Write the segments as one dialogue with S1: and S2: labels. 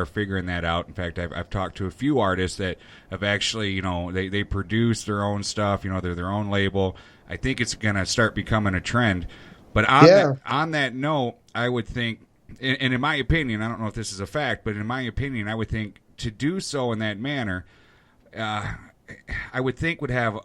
S1: are figuring that out. In fact, I've talked to a few artists that have actually, they produce their own stuff. They're their own label. I think it's going to start becoming a trend. But on that note, I would think, and in my opinion, I don't know if this is a fact, but in my opinion, I would think to do so in that manner, I would think would have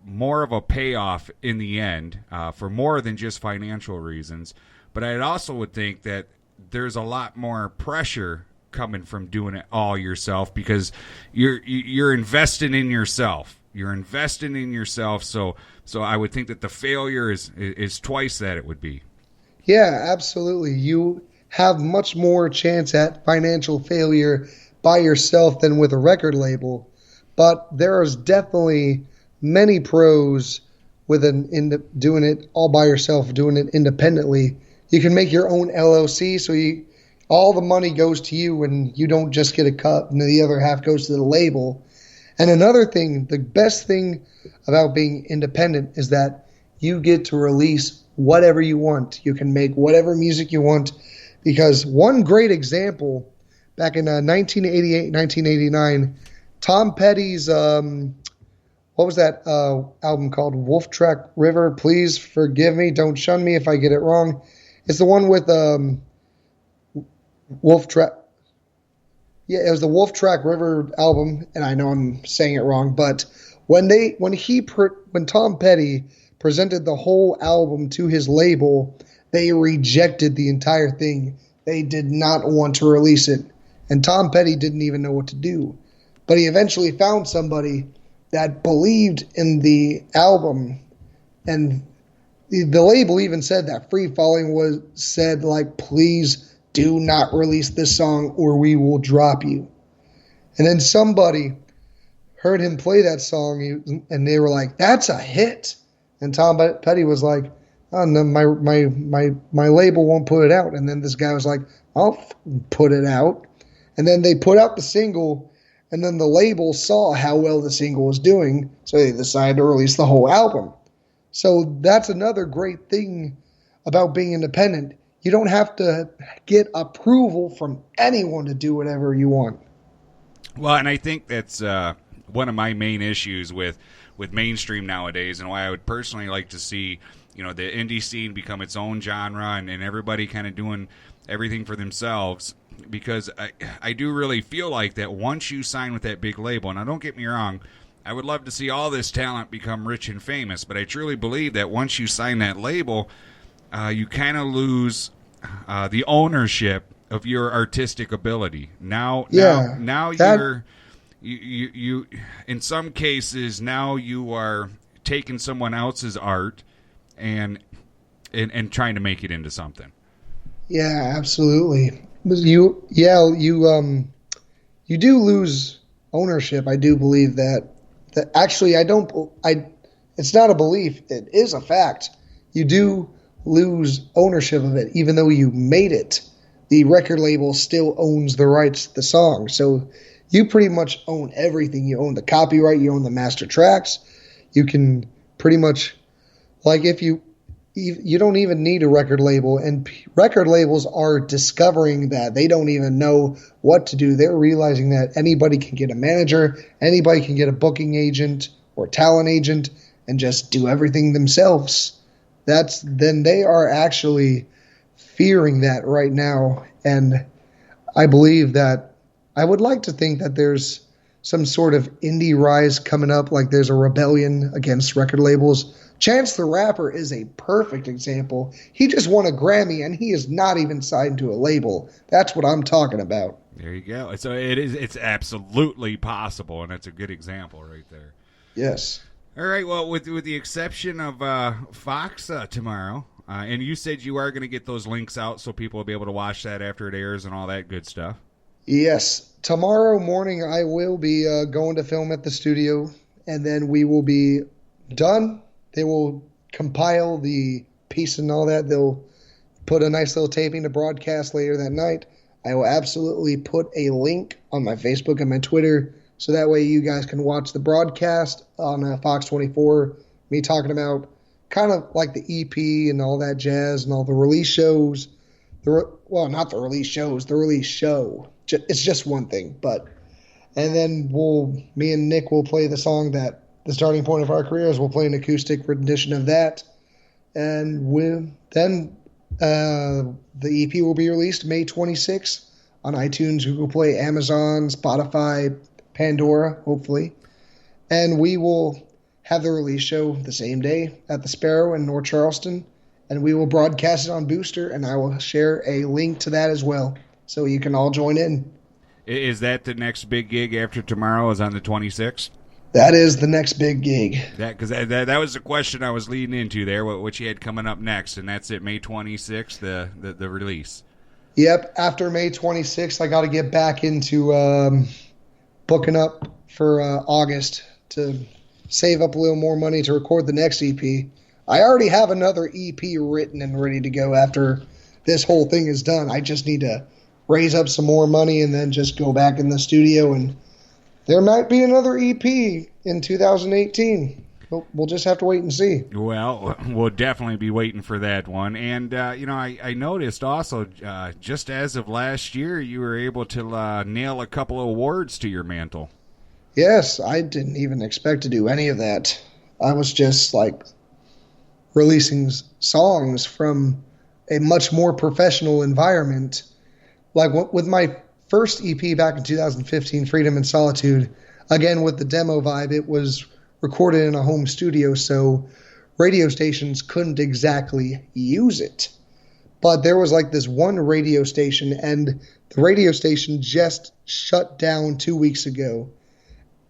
S1: more of a payoff in the end for more than just financial reasons. But I also would think that there's a lot more pressure coming from doing it all yourself, because you're investing in yourself. You're investing in yourself, so I would think that the failure is twice that it would be.
S2: Yeah, absolutely. You have much more chance at financial failure by yourself than with a record label. But there is definitely many pros with doing it all by yourself, doing it independently. You can make your own LLC, so all the money goes to you, and you don't just get a cut, and the other half goes to the label. And another thing, the best thing about being independent is that you get to release whatever you want. You can make whatever music you want, because one great example, back in 1988, 1989, Tom Petty's, what was that album called? Wolf Track River. Please forgive me. Don't shun me if I get it wrong. It's the one with Wolf Track. Yeah, it was the Wolf Track River album, and I know I'm saying it wrong, but when Tom Petty presented the whole album to his label, they rejected the entire thing. They did not want to release it, and Tom Petty didn't even know what to do. But he eventually found somebody that believed in the album, and the label even said that Free Falling said, please do not release this song or we will drop you. And then somebody heard him play that song, and they were like, that's a hit. And Tom Petty was like, oh, no, my label won't put it out. And then this guy was like, I'll put it out. And then they put out the single, and then the label saw how well the single was doing, so they decided to release the whole album. So that's another great thing about being independent. You don't have to get approval from anyone to do whatever you want.
S1: Well, and I think that's one of my main issues with mainstream nowadays, and why I would personally like to see, the indie scene become its own genre, and everybody kind of doing everything for themselves. Because I do really feel like that once you sign with that big label, now don't get me wrong, I would love to see all this talent become rich and famous, but I truly believe that once you sign that label, you kind of lose the ownership of your artistic ability. Now you're in some cases, now you are taking someone else's art and trying to make it into something.
S2: Yeah, absolutely. You do lose ownership. I do believe that. Actually, it's not a belief. It is a fact. You do lose ownership of it, even though you made it. The record label still owns the rights to the song. So you pretty much own everything. You own the copyright. You own the master tracks. You can pretty much, if you don't even need a record label, and record labels are discovering that they don't even know what to do. They're realizing that anybody can get a manager, anybody can get a booking agent or talent agent and just do everything themselves. Then they are actually fearing that right now, and I believe that I would like to think that there's some sort of indie rise coming up, like there's a rebellion against record labels. Chance the Rapper is a perfect example. He just won a Grammy, and he is not even signed to a label. That's what I'm talking about.
S1: There you go. So it's absolutely possible, and that's a good example right there.
S2: Yes.
S1: All right. Well, with the exception of Fox tomorrow, and you said you are going to get those links out so people will be able to watch that after it airs and all that good stuff.
S2: Yes. Tomorrow morning I will be going to film at the studio, and then we will be done. They will compile the piece and all that. They'll put a nice little taping to broadcast later that night. I will absolutely put a link on my Facebook and my Twitter, so that way you guys can watch the broadcast on Fox 24, me talking about kind of like the EP and all that jazz and all the release shows. Not the release shows, the release show. it's just one thing. And then me and Nick will play the song that the starting point of our careers. We'll play an acoustic rendition of that, and then the EP will be released May 26th on iTunes, Google Play, Amazon, Spotify, Pandora, hopefully. And we will have the release show the same day at the Sparrow in North Charleston, and we will broadcast it on Booster, and I will share a link to that as well, so you can all join in.
S1: Is that the next big gig after tomorrow is on the 26th?
S2: That is the next big gig.
S1: Because that was the question I was leading into there, what you had coming up next, and that's it, May 26th, the release.
S2: Yep, after May 26th, I got to get back into booking up for August to save up a little more money to record the next EP. I already have another EP written and ready to go after this whole thing is done. I just need to raise up some more money and then just go back in the studio, and there might be another EP in 2018. We'll just have to wait and see.
S1: Well, we'll definitely be waiting for that one. And, I noticed also, just as of last year, you were able to nail a couple of awards to your mantle.
S2: Yes, I didn't even expect to do any of that. I was just, releasing songs from a much more professional environment. Like, with my first EP back in 2015, Freedom and Solitude, again, with the demo vibe, it was recorded in a home studio, so radio stations couldn't exactly use it. But there was this one radio station, and the radio station just shut down 2 weeks ago.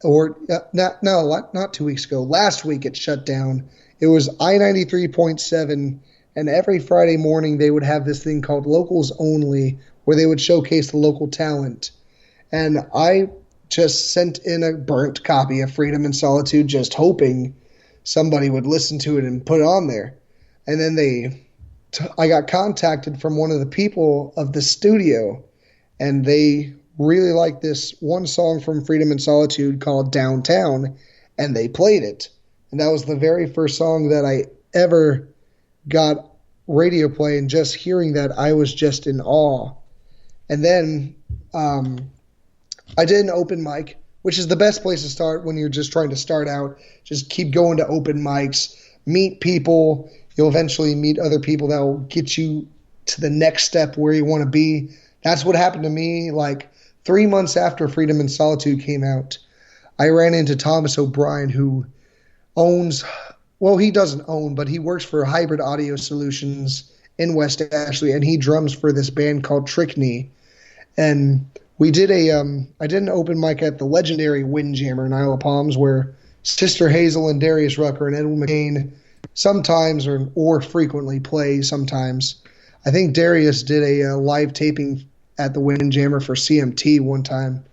S2: Not 2 weeks ago. Last week it shut down. It was I-93.7, and every Friday morning they would have this thing called Locals Only, where they would showcase the local talent. And I just sent in a burnt copy of Freedom and Solitude, just hoping somebody would listen to it and put it on there. And then I got contacted from one of the people of the studio, and they really liked this one song from Freedom and Solitude called Downtown, and they played it. And that was the very first song that I ever got radio play, and just hearing that, I was just in awe. And then I did an open mic, which is the best place to start when you're just trying to start out. Just keep going to open mics, meet people. You'll eventually meet other people that will get you to the next step where you want to be. That's what happened to me. 3 months after Freedom and Solitude came out, I ran into Thomas O'Brien, who he doesn't own, but he works for Hybrid Audio Solutions in West Ashley, and he drums for this band called Trickney. And I did an open mic at the legendary Windjammer in Isle of Palms, where Sister Hazel and Darius Rucker and Edwin McCain sometimes or frequently play sometimes. I think Darius did a live taping at the Windjammer for CMT one time.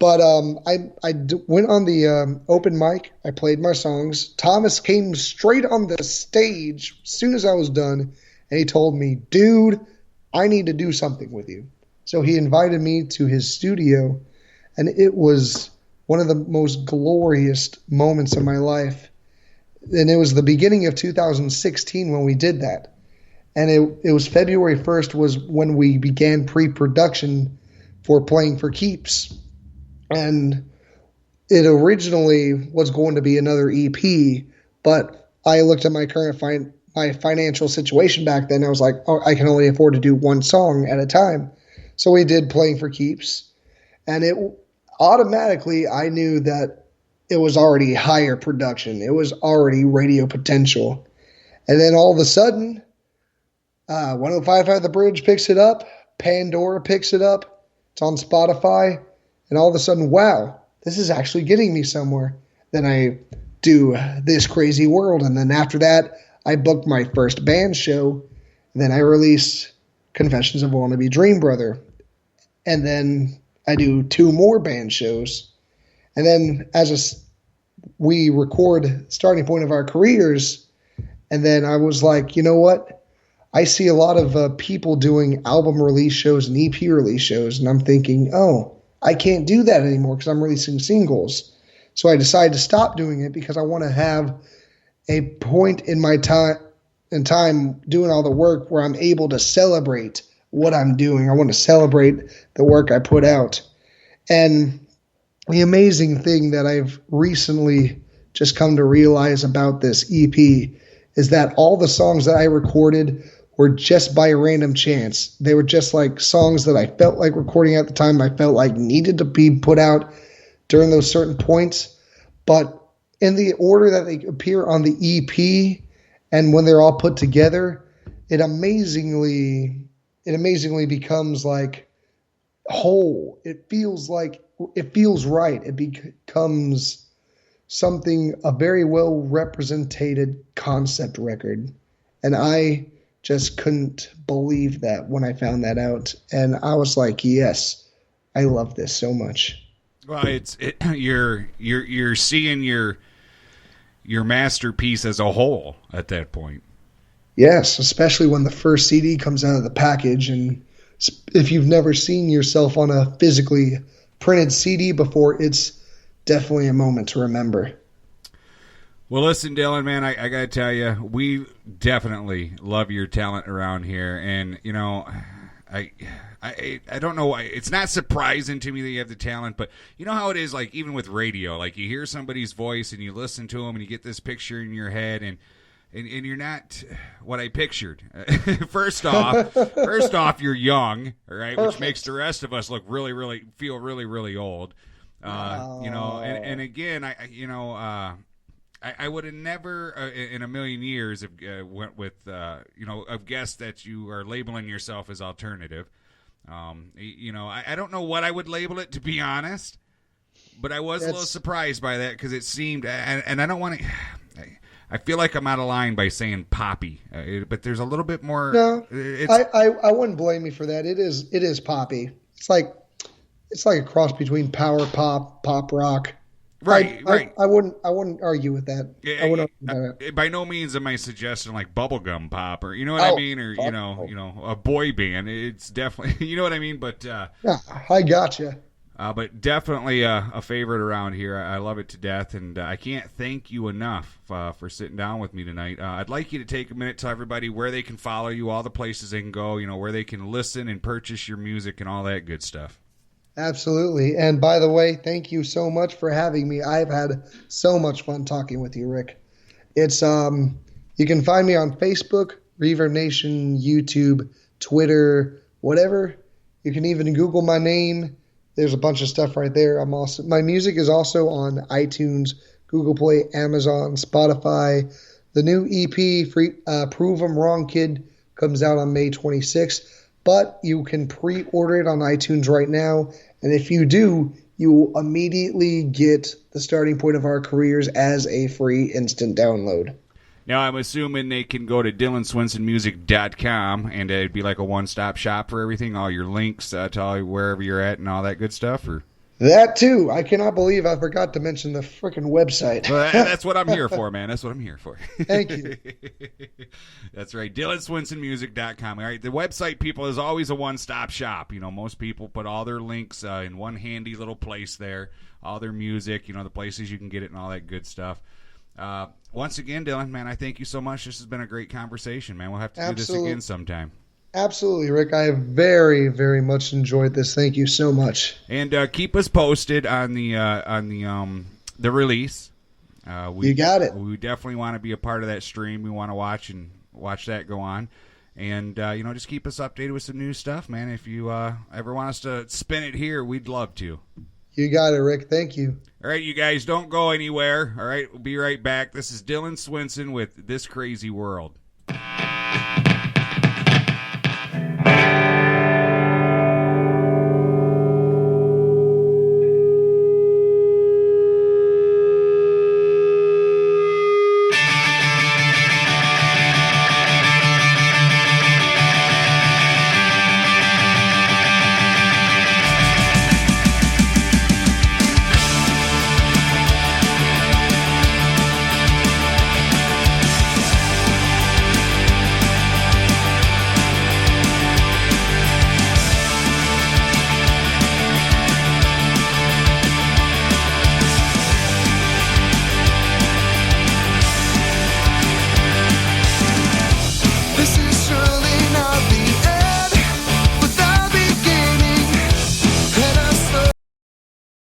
S2: But I went on the open mic. I played my songs. Thomas came straight on the stage as soon as I was done, and he told me, "Dude, I need to do something with you." So he invited me to his studio, and it was one of the most glorious moments of my life. And it was the beginning of 2016 when we did that. And it was February 1st was when we began pre-production for Playing for Keeps. And it originally was going to be another EP, but I looked at my current my financial situation back then. I was like, oh, I can only afford to do one song at a time. So we did Playing for Keeps. And it automatically, I knew that it was already higher production. It was already radio potential. And then all of a sudden, 105.5 The Bridge picks it up. Pandora picks it up. It's on Spotify. And all of a sudden, wow, this is actually getting me somewhere. Then I do This Crazy World. And then after that, I booked my first band show. And then I released Confessions of a Wannabe Dream Brother. And then I do 2 more band shows. And then we record Starting Point of Our Careers. And then I was like, you know what? I see a lot of people doing album release shows and EP release shows. And I'm thinking, oh, I can't do that anymore because I'm releasing singles. So I decided to stop doing it because I want to have a point in my time doing all the work where I'm able to celebrate what I'm doing. I want to celebrate the work I put out. And the amazing thing that I've recently just come to realize about this EP is that all the songs that I recorded were just by random chance. They were just like songs that I felt like recording at the time. I felt like needed to be put out during those certain points. But in the order that they appear on the EP and when they're all put together, it amazingly becomes like whole. It feels right. It becomes something, a very well represented concept record. And I just couldn't believe that when I found that out. And I was like, yes, I love this so much.
S1: Well, you're seeing your masterpiece as a whole at that point.
S2: Yes, especially when the first CD comes out of the package. And if you've never seen yourself on a physically printed CD before, it's definitely a moment to remember.
S1: Well, listen, Dylan, man, I got to tell you, we definitely love your talent around here. And, you know, I don't know why. It's not surprising to me that you have the talent, but you know how it is, like, even with radio. Like, you hear somebody's voice and you listen to them and you get this picture in your head, and you're not what I pictured. First off, you're young, all right,
S2: Perfect.
S1: which makes the rest of us look really, really, feel really, really old. You know, and again, I would have never in a million years have went with have guessed that you are labeling yourself as alternative. You know, I don't know what I would label it, to be honest, but I was a little surprised by that because it seemed, and I don't want to. I feel like I'm out of line by saying poppy, but there's a little bit more.
S2: No, I wouldn't blame you for that. It is poppy. It's like a cross between power pop, pop rock.
S1: Right.
S2: I wouldn't argue with that. I wouldn't argue with that.
S1: By no means am I suggesting like bubblegum pop or, you know what I mean, or a boy band. It's definitely, you know what I mean. But
S2: yeah, I gotcha.
S1: But definitely a favorite around here. I love it to death, and I can't thank you enough for sitting down with me tonight. I'd like you to take a minute to tell everybody where they can follow you, all the places they can go, where they can listen and purchase your music and all that good stuff.
S2: Absolutely. And by the way, thank you so much for having me. I've had so much fun talking with you, Rick. It's you can find me on Facebook, Reverb Nation, YouTube, Twitter, whatever. You can even Google my name. There's a bunch of stuff right there. My music is also on iTunes, Google Play, Amazon, Spotify. The new EP, Prove 'Em Wrong Kid, comes out on May 26th. But you can pre-order it on iTunes right now. And if you do, you will immediately get the starting point of our careers as a free instant download.
S1: Now, I'm assuming they can go to DylanSwinsonMusic.com, and it'd be like a one-stop shop for everything, all your links to all wherever you're at and all that good stuff? Or
S2: that, too. I cannot believe I forgot to mention the freaking website.
S1: Well, that's what I'm here for, man. That's what I'm here for.
S2: Thank you.
S1: That's right. DylanSwinsonMusic.com. All right. The website, people, is always a one-stop shop. Most people put all their links in one handy little place there, all their music, the places you can get it and all that good stuff. Once again, Dylan, man, I thank you so much. This has been a great conversation, man. We'll have to do this again sometime. Absolutely, Rick. I have very, very much enjoyed this. Thank you so much. And keep us posted on the release. You got it. We definitely want to be a part of that stream. We want to watch that go on, and just keep us updated with some new stuff, man. If you ever want us to spin it here, we'd love to. You got it, Rick. Thank you. All right, you guys, don't go anywhere. All right, we'll be right back. This is Dylan Swinson with This Crazy World.